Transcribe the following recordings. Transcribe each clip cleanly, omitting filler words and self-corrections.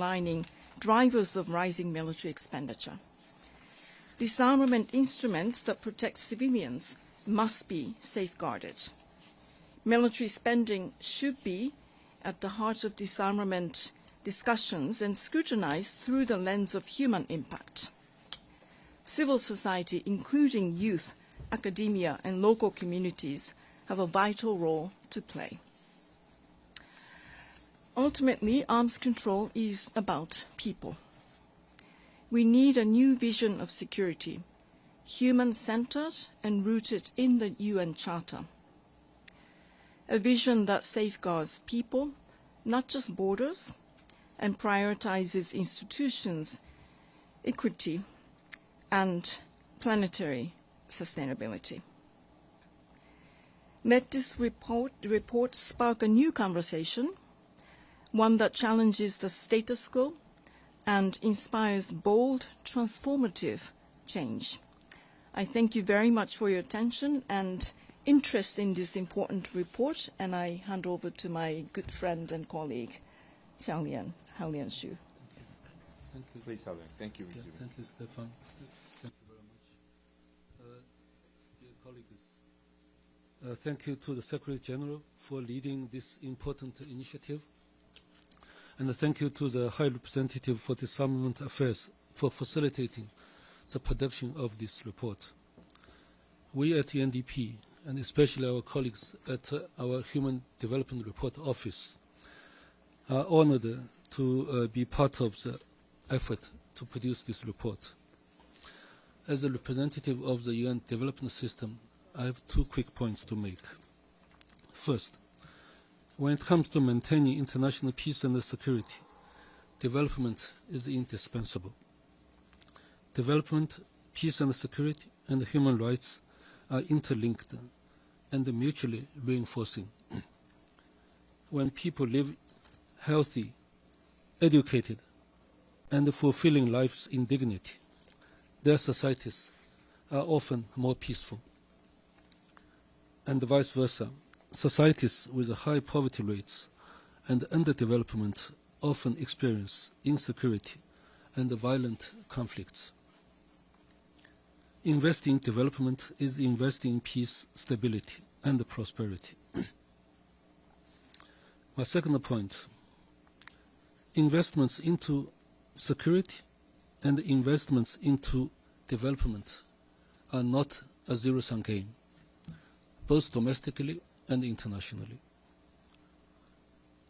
underlining drivers of rising military expenditure. Disarmament instruments that protect civilians must be safeguarded. Military spending should be at the heart of disarmament discussions and scrutinized through the lens of human impact. Civil society, including youth, academia, and local communities, have a vital role to play. Ultimately, arms control is about people. We need a new vision of security, human-centered and rooted in the UN Charter. A vision that safeguards people, not just borders, and prioritizes institutions, equity, and planetary sustainability. Let this report spark a new conversation, one that challenges the status quo and inspires bold, transformative change. I thank you very much for your attention and interest in this important report, and I hand over to my good friend and colleague, Hao Lian Xu. Thank you. Please, Hao Lian. Thank you. Yeah, thank you, Stefan. Thank you very much. Dear colleagues, thank you to the Secretary-General for leading this important initiative. And thank you to the High Representative for Disarmament Affairs for facilitating the production of this report. We at UNDP, and especially our colleagues at our Human Development Report Office, are honored to be part of the effort to produce this report. As a representative of the UN development system, I have two quick points to make. First, when it comes to maintaining international peace and security, development is indispensable. Development, peace and security, and human rights are interlinked and mutually reinforcing. When people live healthy, educated, and fulfilling lives in dignity, their societies are often more peaceful. And vice versa, societies with high poverty rates and underdevelopment often experience insecurity and violent conflicts. Investing in development is investing in peace, stability, and prosperity. My second point, investments into security and investments into development are not a zero-sum game, both domestically and internationally.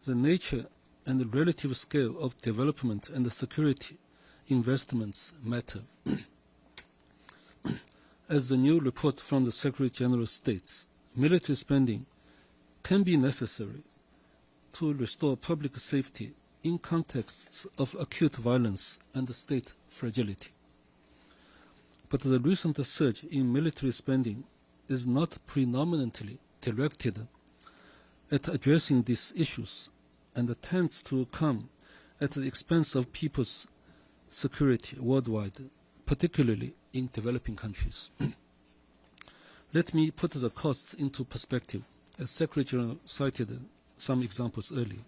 The nature and the relative scale of development and security investments matter. As the new report from the Secretary-General states, military spending can be necessary to restore public safety in contexts of acute violence and state fragility. But the recent surge in military spending is not predominantly directed at addressing these issues and tends to come at the expense of people's security worldwide, particularly in developing countries. Let me put the costs into perspective, as Secretary-General cited some examples earlier.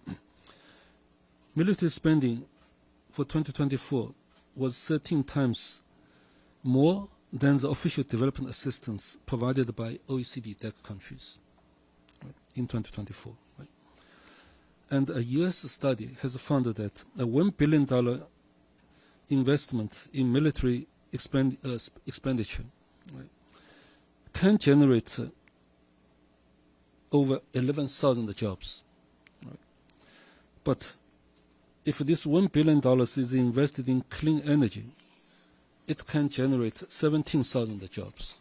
Military spending for 2024 was 13 times more than the official development assistance provided by OECD DAC countries, right, in 2024. Right? And a US study has found that a $1 billion investment in military expenditure, right, can generate over 11,000 jobs. Right? But if this $1 billion is invested in clean energy, it can generate 17,000 jobs.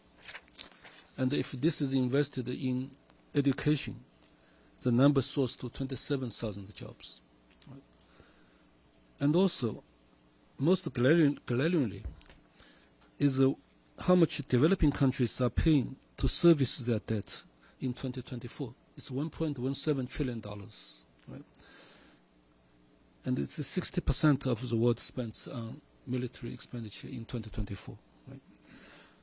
And if this is invested in education, the number soars to 27,000 jobs. Right? And also, most glaringly, is how much developing countries are paying to service their debt in 2024. It's $1.17 trillion. Right? And it's 60% of the world spends on military expenditure in 2024. Right?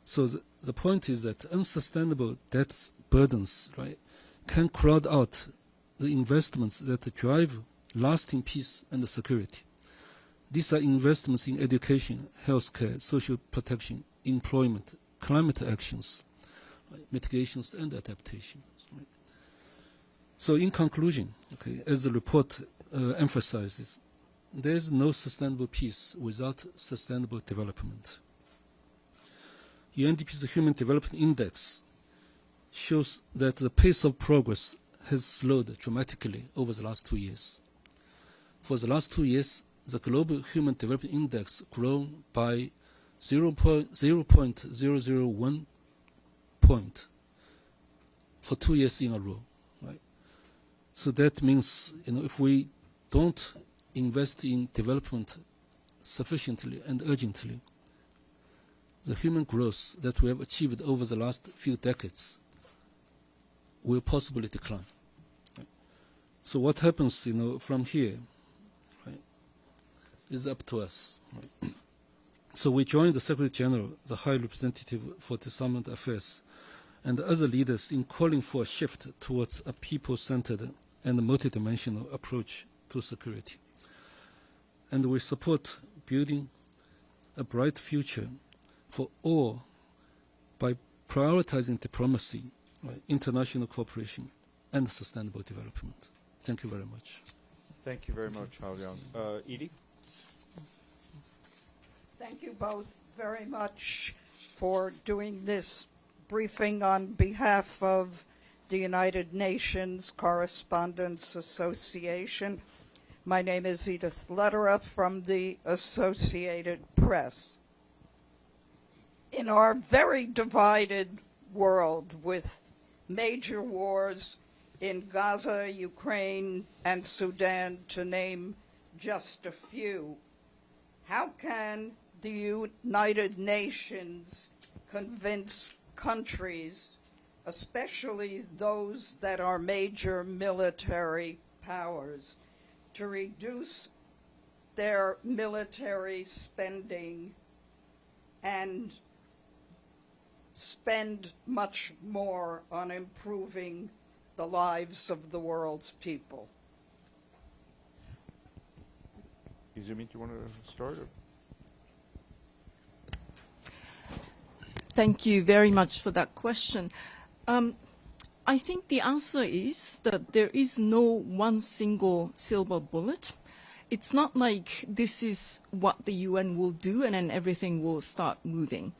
So the point is that unsustainable debt burdens, right, can crowd out the investments that drive lasting peace and security. These are investments in education, healthcare, social protection, employment, climate actions, mitigations, and adaptations. Right? So in conclusion, as the report emphasizes, there is no sustainable peace without sustainable development. UNDP's Human Development Index shows that the pace of progress has slowed dramatically over the last 2 years. For the last 2 years, the Global Human Development Index grown by 0.001 point for 2 years in a row. Right? So that means, if we don't invest in development sufficiently and urgently, the human growth that we have achieved over the last few decades will possibly decline. Right? So what happens, from here, right, is up to us. Right? So we joined the Secretary-General, the High Representative for Disarmament Affairs, and other leaders in calling for a shift towards a people-centered and multidimensional approach to security. And we support building a bright future for all by prioritizing diplomacy, right, international cooperation, and sustainable development. Thank you very much. Thank you very much, Hao Liang. Edie? Thank you both very much for doing this briefing on behalf of the United Nations Correspondents Association. My name is Edith Lederer from the Associated Press. In our very divided world with major wars in Gaza, Ukraine, and Sudan, to name just a few, how can the United Nations convince countries, especially those that are major military powers, to reduce their military spending and spend much more on improving the lives of the world's people? Izumi, do you want to start? Thank you very much for that question. I think the answer is that there is no one single silver bullet. It's not like this is what the UN will do and then everything will start moving.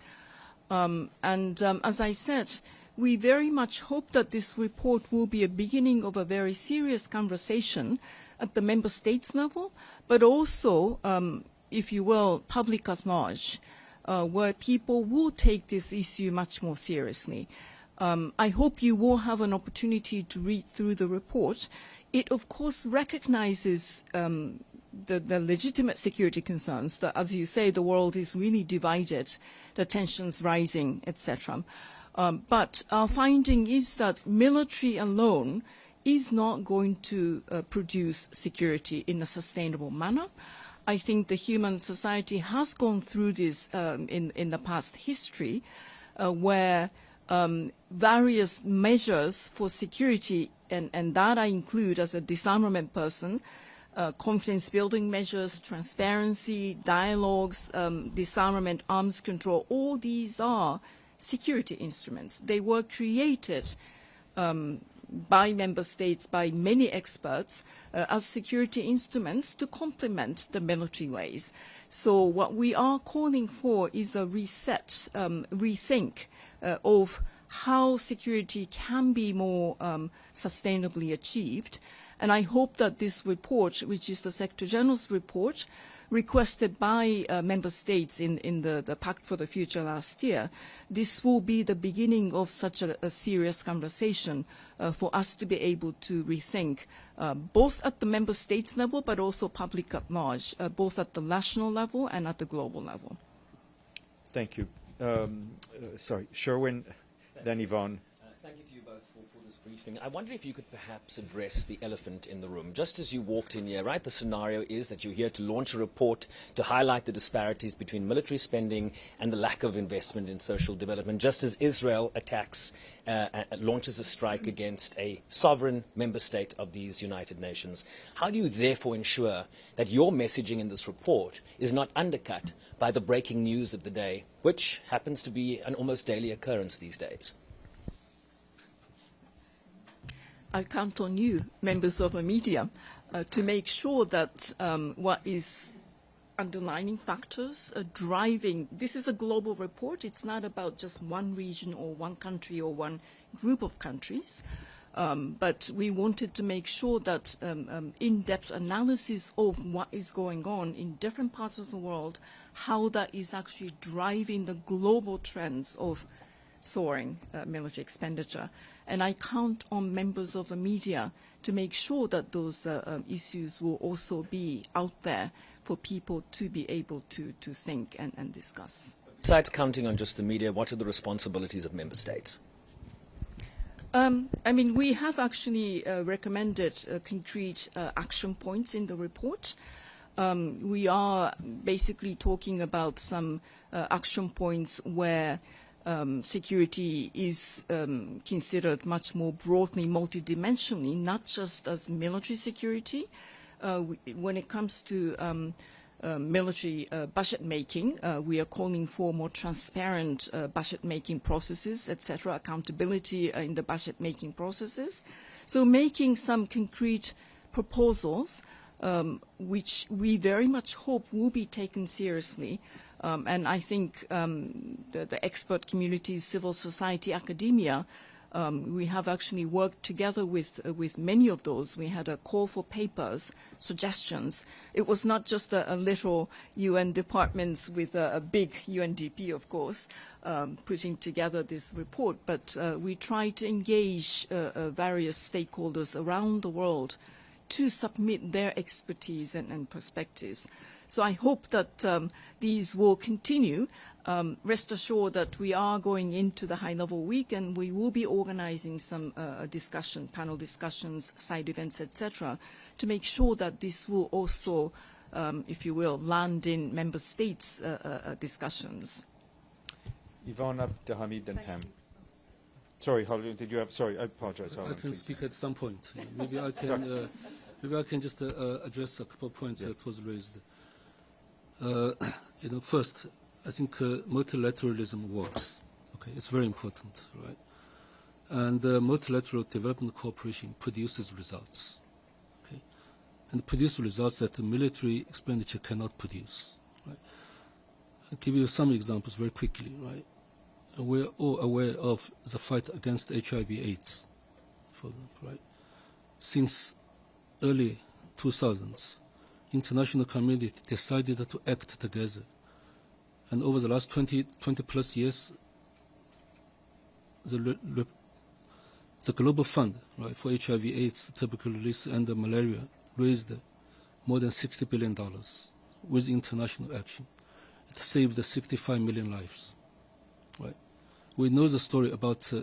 As I said, we very much hope that this report will be a beginning of a very serious conversation at the member states level, but also, if you will, public at large, where people will take this issue much more seriously. I hope you will have an opportunity to read through the report. It, of course, recognizes the legitimate security concerns that, as you say, the world is really divided, the tensions rising, etc. But our finding is that military alone is not going to produce security in a sustainable manner. I think the human society has gone through this in the past history, where various measures for security, and that I include as a disarmament person, confidence-building measures, transparency, dialogues, disarmament, arms control, all these are security instruments. They were created by member states, by many experts, as security instruments to complement the military ways. So what we are calling for is a reset, rethink of how security can be more sustainably achieved. And I hope that this report, which is the Secretary-General's report, requested by member states in the Pact for the Future last year, this will be the beginning of such a serious conversation for us to be able to rethink, both at the member states level, but also public at large, both at the national level and at the global level. Thank you. Sorry, Sherwin, then Yvonne. Thank you to you both for this briefing. I wonder if you could perhaps address the elephant in the room. Just as you walked in here, right, the scenario is that you're here to launch a report to highlight the disparities between military spending and the lack of investment in social development, just as Israel attacks, launches a strike against a sovereign member state of these United Nations. How do you therefore ensure that your messaging in this report is not undercut by the breaking news of the day, which happens to be an almost daily occurrence these days? I count on you, members of the media, to make sure that what is underlining factors driving. This is a global report. It's not about just one region or one country or one group of countries. But we wanted to make sure that in-depth analysis of what is going on in different parts of the world, how that is actually driving the global trends of soaring military expenditure. And I count on members of the media to make sure that those issues will also be out there for people to be able to think and discuss. Besides counting on just the media, what are the responsibilities of member states? I mean, we have actually recommended concrete action points in the report. We are basically talking about some action points where security is considered much more broadly, multidimensionally, not just as military security. When it comes to military budget making, we are calling for more transparent budget making processes, etc., accountability in the budget making processes. So making some concrete proposals, which we very much hope will be taken seriously. And I think the expert community, civil society, academia, we have actually worked together with many of those. We had a call for papers, suggestions. It was not just a little UN departments with a big UNDP, of course, putting together this report, but we tried to engage various stakeholders around the world to submit their expertise and perspectives. So I hope that these will continue. Rest assured that we are going into the high-level week, and we will be organizing some discussion, panel discussions, side events, etc., to make sure that this will also, if you will, land in member states' discussions. Yvonne Abdelhamid and Pam. Sorry, Howland, did you have? Sorry, I apologize. Howland, I can please. speak at some point. Maybe I can. Maybe I can just address a couple of points that was raised. First, I think multilateralism works. Okay, it's very important, right? And multilateral development cooperation produces results. Okay, and produce results that the military expenditure cannot produce. Right? I'll give you some examples very quickly. Right, we're all aware of the fight against HIV/AIDS, for example. Right, since early 2000s. International community decided to act together. And over the last 20 plus years, the Global Fund, right, for HIV/AIDS, tuberculosis, and malaria raised more than $60 billion with international action. It saved 65 million lives. Right? We know the story about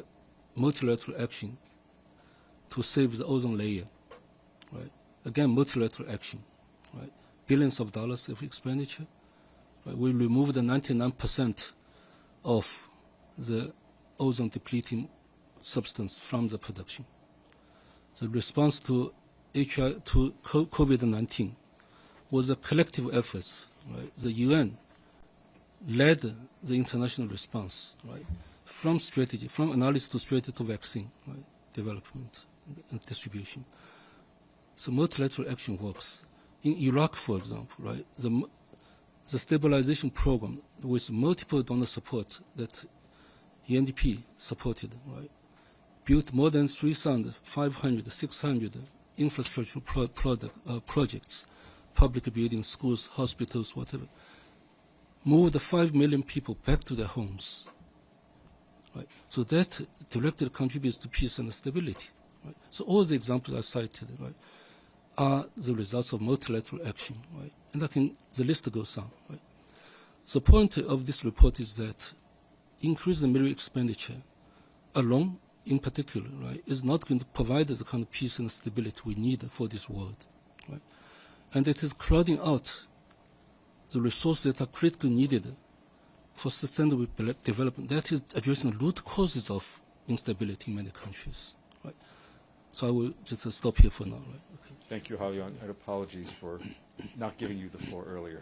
multilateral action to save the ozone layer. Right? Again, multilateral action. Right? Billions of dollars of expenditure. Right? We removed 99% of the ozone depleting substance from the production. The response to COVID-19 was a collective effort. Right? The UN led the international response, right? From strategy, from analysis to strategy to vaccine, right? Development and distribution. So multilateral action works. In Iraq, for example, right, the stabilization program with multiple donor support that UNDP supported, right, built more than 3,500, 600 infrastructure projects, public buildings, schools, hospitals, whatever. Moved 5 million people back to their homes. Right? So that directly contributes to peace and stability. Right? So all the examples I cited, right, are the results of multilateral action, right? And the list goes on, right? The point of this report is that increased military expenditure alone in particular, right, is not going to provide the kind of peace and stability we need for this world, right? And it is crowding out the resources that are critically needed for sustainable development. That is addressing the root causes of instability in many countries, right? So I will just stop here for now, right? Okay. Thank you, Halion, and apologies for not giving you the floor earlier.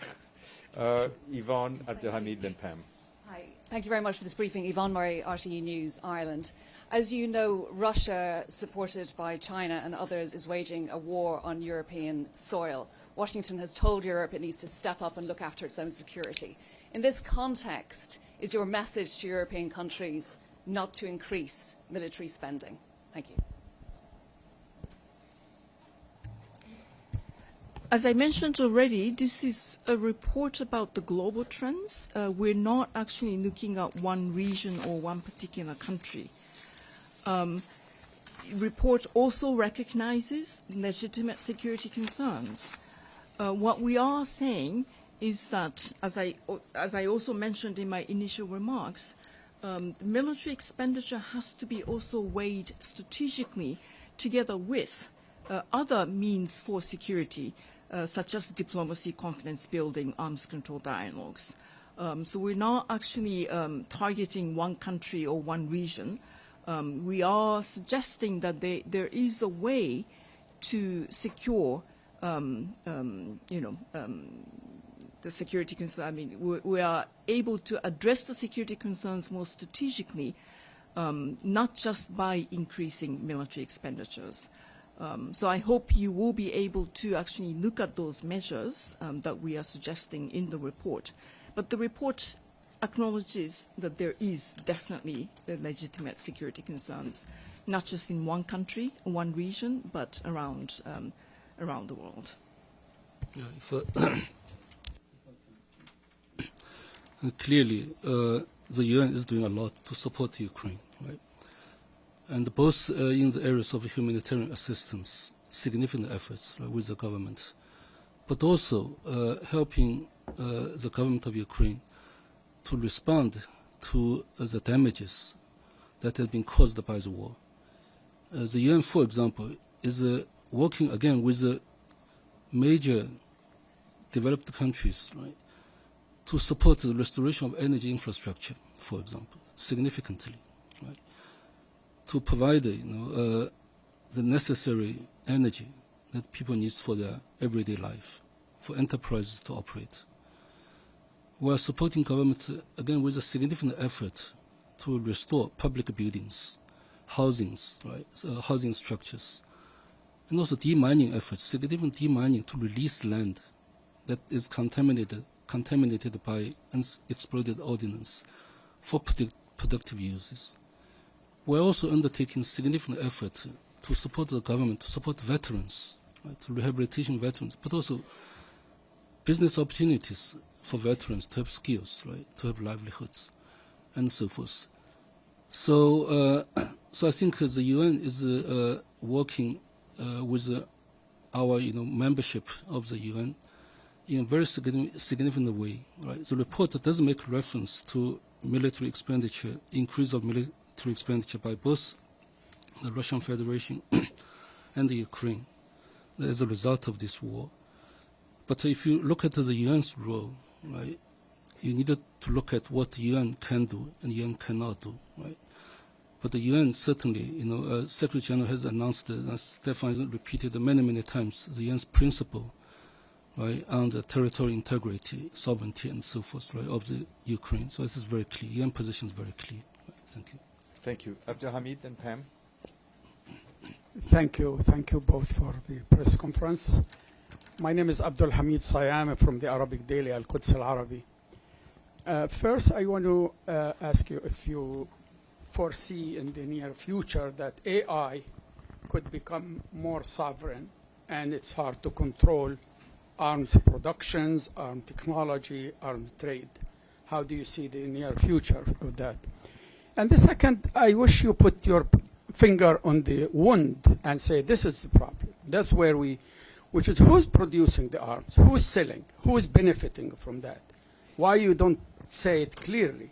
Yvonne Abdelhamid, then Pam. Hi. Thank you very much for this briefing. Yvonne Murray, RTE News, Ireland. As you know, Russia, supported by China and others, is waging a war on European soil. Washington has told Europe it needs to step up and look after its own security. In this context, is your message to European countries not to increase military spending? Thank you. As I mentioned already, this is a report about the global trends. We're not actually looking at one region or one particular country. Report also recognizes legitimate security concerns. What we are saying is that, as I also mentioned in my initial remarks, military expenditure has to be also weighed strategically together with other means for security, such as diplomacy, confidence building, arms control dialogues. So we're not actually targeting one country or one region. We are suggesting that there is a way to secure, the security concerns. I mean, we are able to address the security concerns more strategically, not just by increasing military expenditures. So I hope you will be able to actually look at those measures that we are suggesting in the report. But the report acknowledges that there is definitely legitimate security concerns, not just in one country, one region, but around the world. Yeah, clearly, the UN is doing a lot to support Ukraine, right? And both in the areas of humanitarian assistance, significant efforts, right, with the government, but also helping the government of Ukraine to respond to the damages that have been caused by the war. The UN, for example, is working again with the major developed countries, right, to support the restoration of energy infrastructure, for example, significantly, right, to provide the necessary energy that people need for their everyday life, for enterprises to operate. We are supporting government again with a significant effort to restore public buildings, housings, right, housing structures, and also demining efforts, significant demining to release land that is contaminated by unexploded ordnance for productive uses. We're also undertaking significant effort to support the government, to support veterans, right, to rehabilitation veterans, but also business opportunities for veterans to have skills, right, to have livelihoods, and so forth. So I think the UN is working with our membership of the UN in a very significant way. Right? The report does make reference to military expenditure, increase of military expenditure by both the Russian Federation and the Ukraine as a result of this war. But if you look at the UN's role, right, you need to look at what the UN can do and the UN cannot do, right? But the UN certainly, Secretary-General has announced, Stefan has repeated many times, the UN's principle, right, on the territorial integrity, sovereignty, and so forth, right, of the Ukraine. So this is very clear. UN position is very clear. Right, thank you. Thank you. Abdelhamid and Pam. Thank you. Thank you both for the press conference. My name is Abdelhamid Sayam from the Arabic daily Al-Quds Al-Arabi. First, I want to ask you if you foresee in the near future that AI could become more sovereign and it's hard to control arms productions, arms technology, arms trade. How do you see the near future of that? And the second, I wish you put your finger on the wound and say this is the problem. That's where which is who's producing the arms, who's selling, who's benefiting from that. Why you don't say it clearly?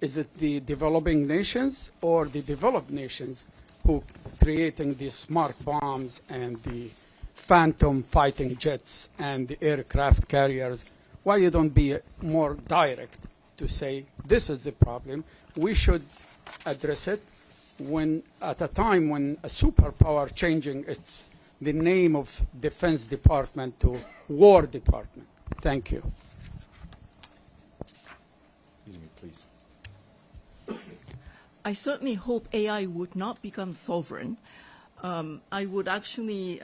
Is it the developing nations or the developed nations who creating the smart bombs and the phantom fighting jets and the aircraft carriers? Why you don't be more direct to say this is the problem? We should address it when at a time when a superpower changing its the name of Defense Department to War Department. Thank you. Please. I certainly hope AI would not become sovereign. I would actually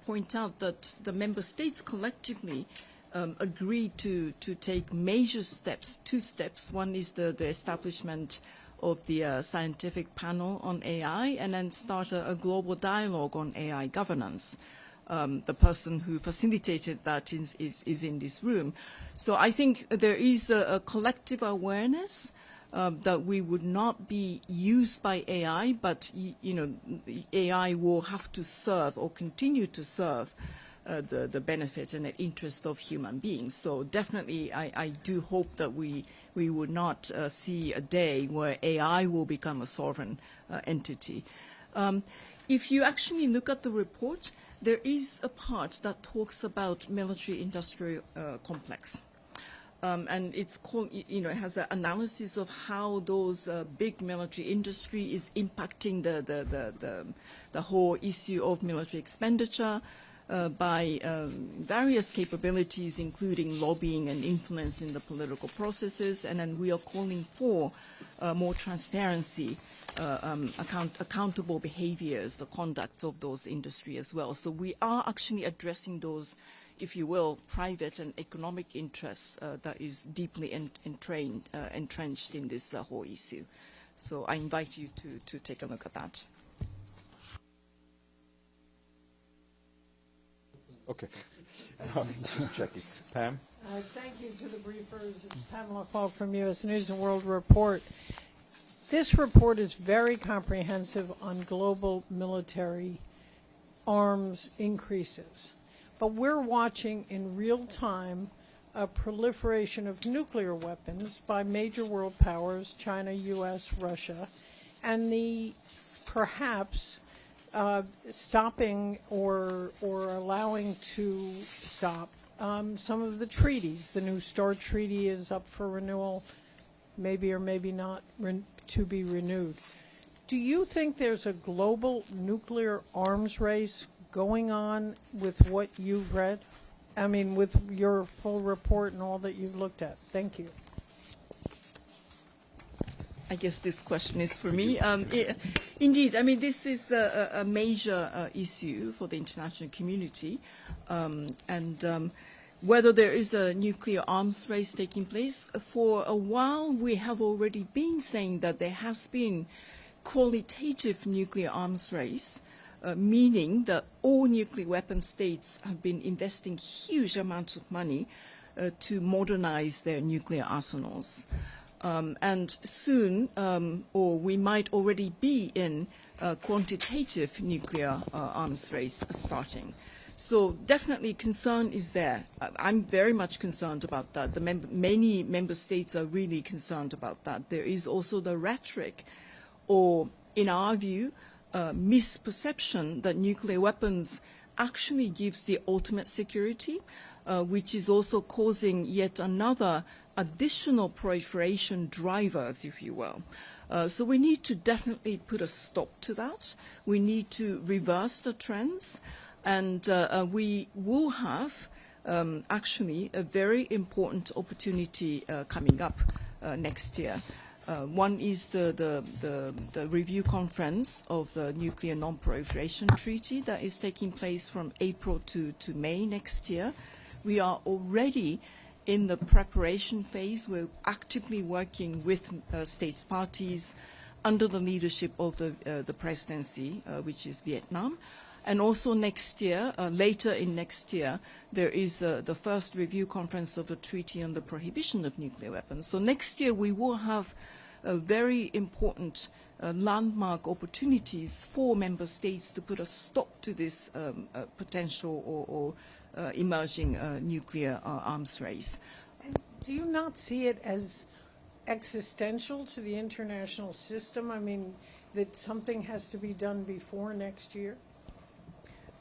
point out that the member states collectively agreed to take major steps, 2 steps. One is the establishment of the scientific panel on AI, and then start a global dialogue on AI governance. The person who facilitated that is in this room. So I think there is a collective awareness that we would not be used by AI, but AI will have to serve or continue to serve the benefit and the interest of human beings. So definitely I do hope that we would not see a day where AI will become a sovereign entity. If you actually look at the report, there is a part that talks about military-industrial complex. And it's called, it has an analysis of how those big military industry is impacting the whole issue of military expenditure by various capabilities, including lobbying and influence in the political processes. And then we are calling for more transparency, accountable behaviors, the conduct of those industry as well. So we are actually addressing those, if you will, private and economic interests that is deeply entrenched in this whole issue. So I invite you to take a look at that. Okay. Just checking. Pam? Thank you to the briefers. This is Pamela Falk from U.S. News and World Report. This report is very comprehensive on global military arms increases. But we're watching in real time a proliferation of nuclear weapons by major world powers, China, U.S., Russia, and the perhaps stopping or allowing to stop some of the treaties. The New START treaty is up for renewal, maybe or maybe not to be renewed. Do you think there's a global nuclear arms race going on with what you've read? I mean, with your full report and all that you've looked at? Thank you. I guess this question is for me. Indeed, I mean, this is a major issue for the international community. And whether there is a nuclear arms race taking place, for a while we have already been saying that there has been qualitative nuclear arms race, meaning that all nuclear weapon states have been investing huge amounts of money to modernize their nuclear arsenals. And soon, or we might already be in a quantitative nuclear arms race starting. So definitely concern is there. I'm very much concerned about that. Many member states are really concerned about that. There is also the rhetoric, or in our view, misperception that nuclear weapons actually gives the ultimate security, which is also causing yet another additional proliferation drivers, if you will. So we need to definitely put a stop to that. We need to reverse the trends, and we will have actually a very important opportunity coming up next year. One is the review conference of the Nuclear Non-Proliferation Treaty that is taking place from April to May next year. We are already in the preparation phase. We're actively working with states parties under the leadership of the presidency, which is Vietnam. And also next year, later in next year, there is the first review conference of the Treaty on the Prohibition of Nuclear Weapons. So next year we will have very important landmark opportunities for member states to put a stop to this potential or emerging nuclear arms race. Do you not see it as existential to the international system? I mean, that something has to be done before next year?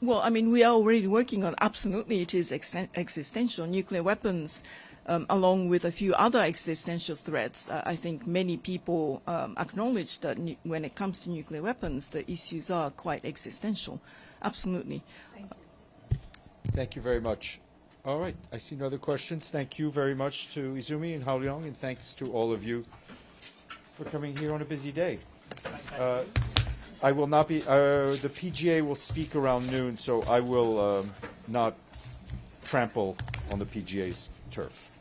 Well, I mean, we are already working on, absolutely, it is existential. Nuclear weapons, along with a few other existential threats, I think many people acknowledge that when it comes to nuclear weapons, the issues are quite existential. Absolutely. Thank you very much. All right, I see no other questions. Thank you very much to Izumi and Hao Liang, and thanks to all of you for coming here on a busy day. I will not be, the PGA will speak around noon, so I will not trample on the PGA's turf.